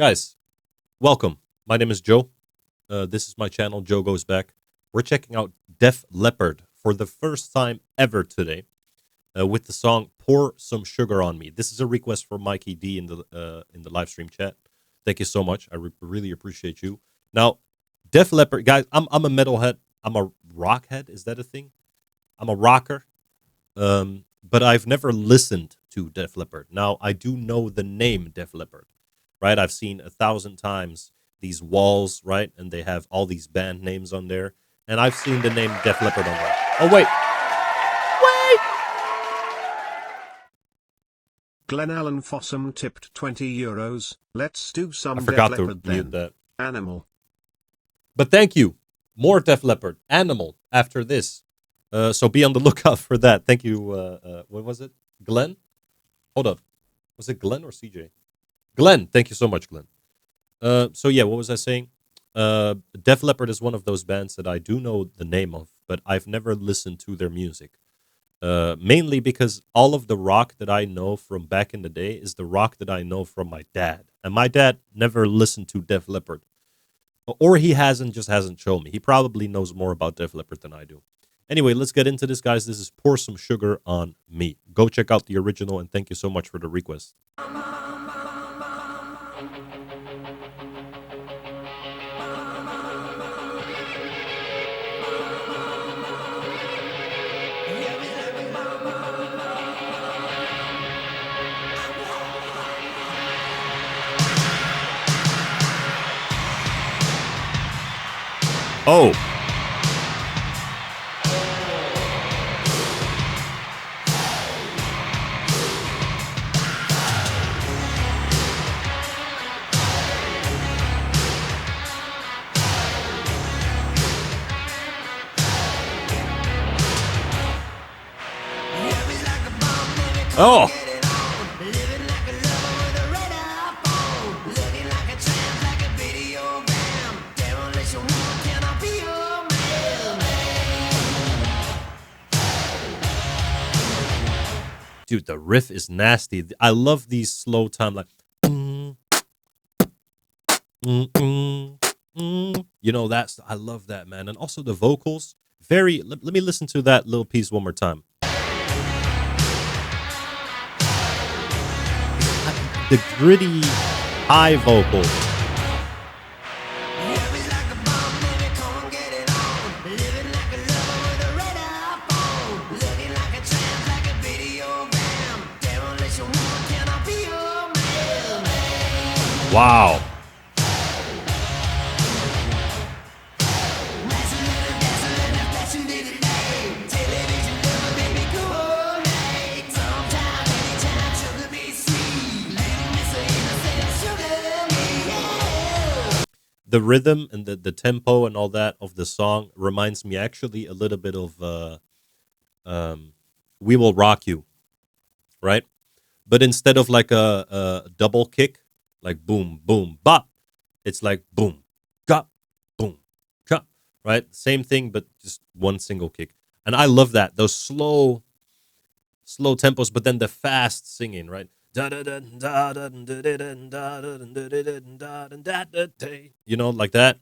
Guys, welcome. My name is Joe. This is my channel, Joe Goes Back. We're checking out Def Leppard for the first time ever today with the song Pour Some Sugar on Me. This is a request from Mikey D in the live stream chat. Thank you so much. I really appreciate you. Now, Def Leppard, guys, I'm a metalhead. I'm a rock head. Is that a thing? I'm a rocker. But I've never listened to Def Leppard. Now, I do know the name Def Leppard, right? I've seen 1,000 times these walls, right? And they have all these band names on there. And I've seen the name Def Leppard on there. Oh, wait. Glenn Allen Fossum tipped €20. Let's do some I forgot Def to Leppard mute then. that. Animal. But thank you. More Def Leppard. Animal after this. So be on the lookout for that. Thank you. What was it? Glenn? Hold up. Was it Glenn or CJ? Glenn. Thank you so much, Glenn. So yeah, what was I saying? Def Leppard is one of those bands that I do know the name of, but I've never listened to their music. Mainly because all of the rock that I know from back in the day is the rock that I know from my dad. And my dad never listened to Def Leppard. Or he just hasn't shown me. He probably knows more about Def Leppard than I do. Anyway, let's get into this, guys. This is Pour Some Sugar on Me. Go check out the original, and thank you so much for the request. Oh. Oh. Dude, the riff is nasty. I love these slow time, like, you know, I love that, man. And also the vocals, let me listen to that little piece one more time. The gritty, high vocals. Wow. The rhythm and the tempo and all that of the song reminds me actually a little bit of We Will Rock You, right? But instead of like a double kick, like boom, boom, bop, it's like boom, gop, boom, gop, right? Same thing, but just one single kick. And I love that, those slow tempos, but then the fast singing, right? You know, like that.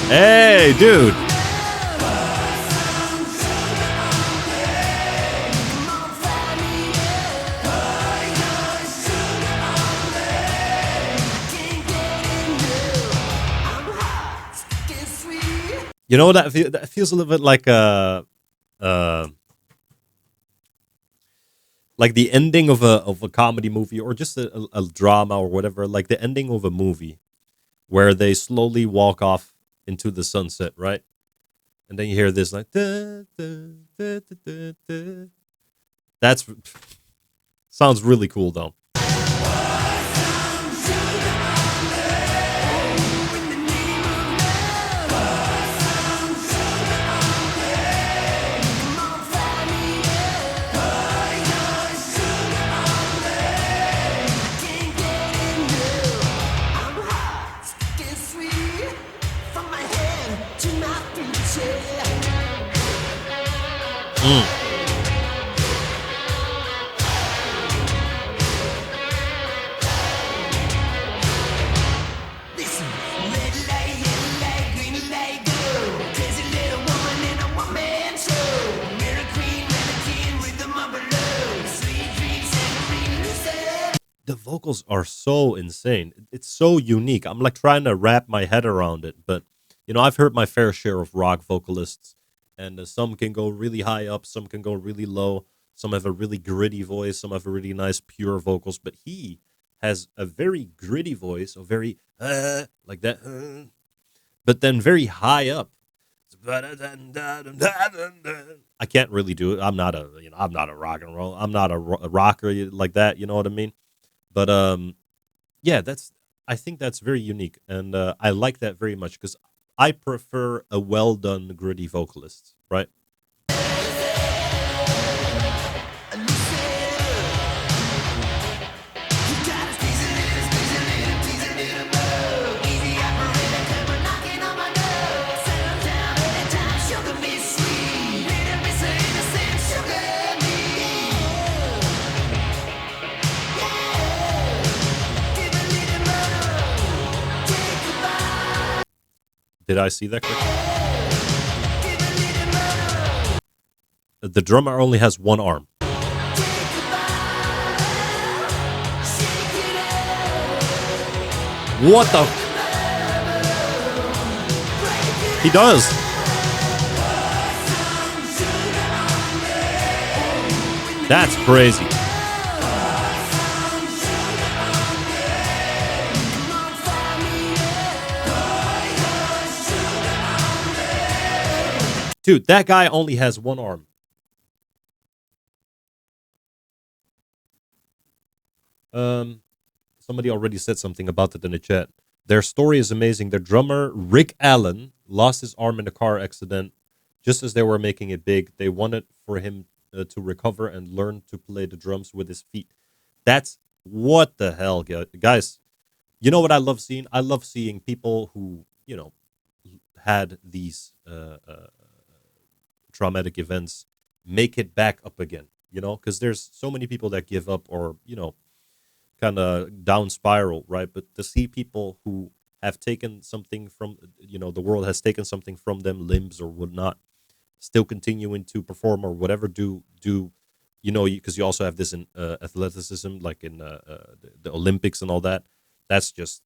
Hey, dude. You know, that feels a little bit like like the ending of a comedy movie, or just a drama or whatever, like the ending of a movie where they slowly walk off into the sunset, right? And then you hear this like that's sounds really cool though. Mm. The vocals are so insane. It's so unique. I'm like trying to wrap my head around it, but I've heard my fair share of rock vocalists, and some can go really high up, some can go really low, some have a really gritty voice, some have a really nice pure vocals, but he has a very gritty voice, a very like that, but then very high up. I can't really do it. I'm not a rock and roll. I'm not a rocker like that. You know what I mean? But yeah, I think that's very unique, and I like that very much because I prefer a well done gritty vocalist, right? Did I see that correctly? The drummer only has one arm. What the? He does. That's crazy. Dude, that guy only has one arm. Somebody already said something about it in the chat. Their story is amazing. Their drummer, Rick Allen, lost his arm in a car accident just as they were making it big. They wanted for him to recover and learn to play the drums with his feet. That's what the hell, guys. You know what I love seeing? I love seeing people who, had these traumatic events make it back up again, because there's so many people that give up or, kind of down spiral, right? But to see people who have taken something from, the world has taken something from them, limbs or whatnot, still continuing to perform or whatever, because you also have this in athleticism, like in the Olympics and all that. That's just,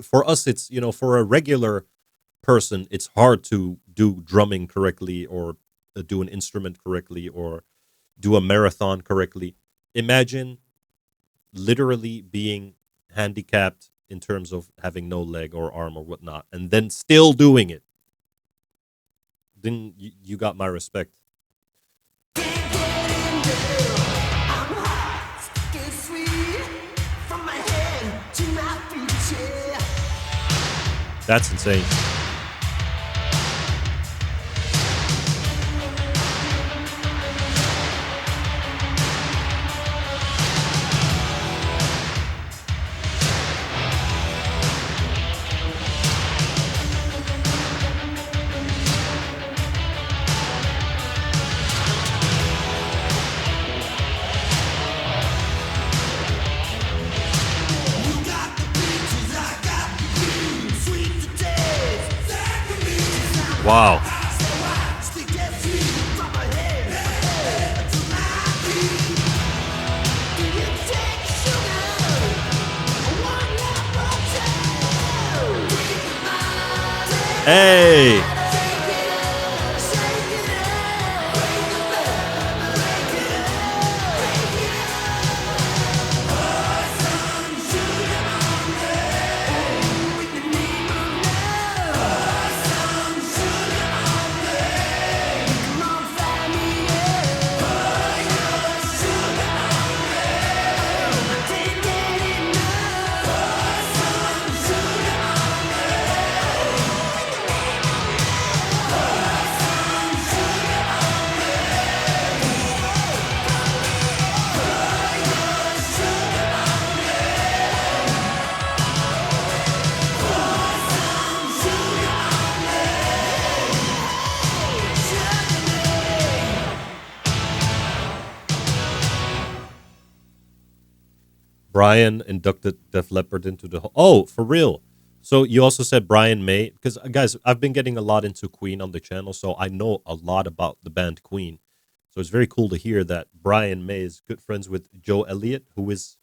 for us, it's, for a regular person, it's hard to do drumming correctly or do an instrument correctly or do a marathon correctly. Imagine literally being handicapped in terms of having no leg or arm or whatnot, and then still doing it. Then you got my respect. That's insane. Wow. Hey. Brian inducted Def Leppard into the. Oh, for real. So you also said Brian May because guys, I've been getting a lot into Queen on the channel, so I know a lot about the band Queen. So it's very cool to hear that Brian May is good friends with Joe Elliott, who is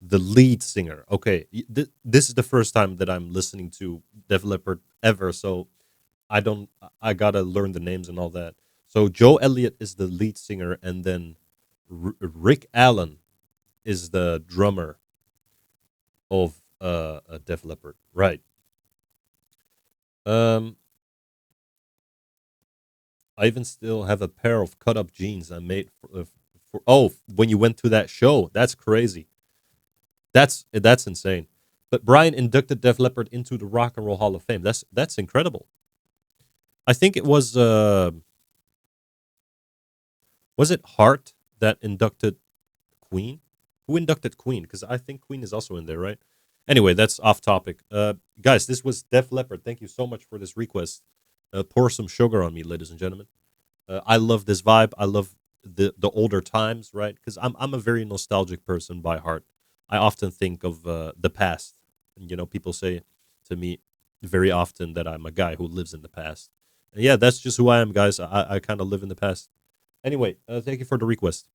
the lead singer. Okay, this is the first time that I'm listening to Def Leppard ever, so I don't. I gotta learn the names and all that. So Joe Elliott is the lead singer, and then Rick Allen is the drummer of Def Leppard. Right. Um, I even still have a pair of cut up jeans I made for. Oh, when you went to that show, that's crazy. That's insane. But Brian inducted Def Leppard into the Rock and Roll Hall of Fame. That's incredible. I think it was it Hart that inducted Queen? Who inducted Queen? Because I think Queen is also in there, right? Anyway, that's off topic. Guys, this was Def Leppard. Thank you so much for this request. Pour some sugar on me, ladies and gentlemen. I love this vibe. I love the older times, right? Because I'm a very nostalgic person by heart. I often think of the past. And, people say to me very often that I'm a guy who lives in the past. And yeah, that's just who I am, guys. I kind of live in the past. Anyway, thank you for the request.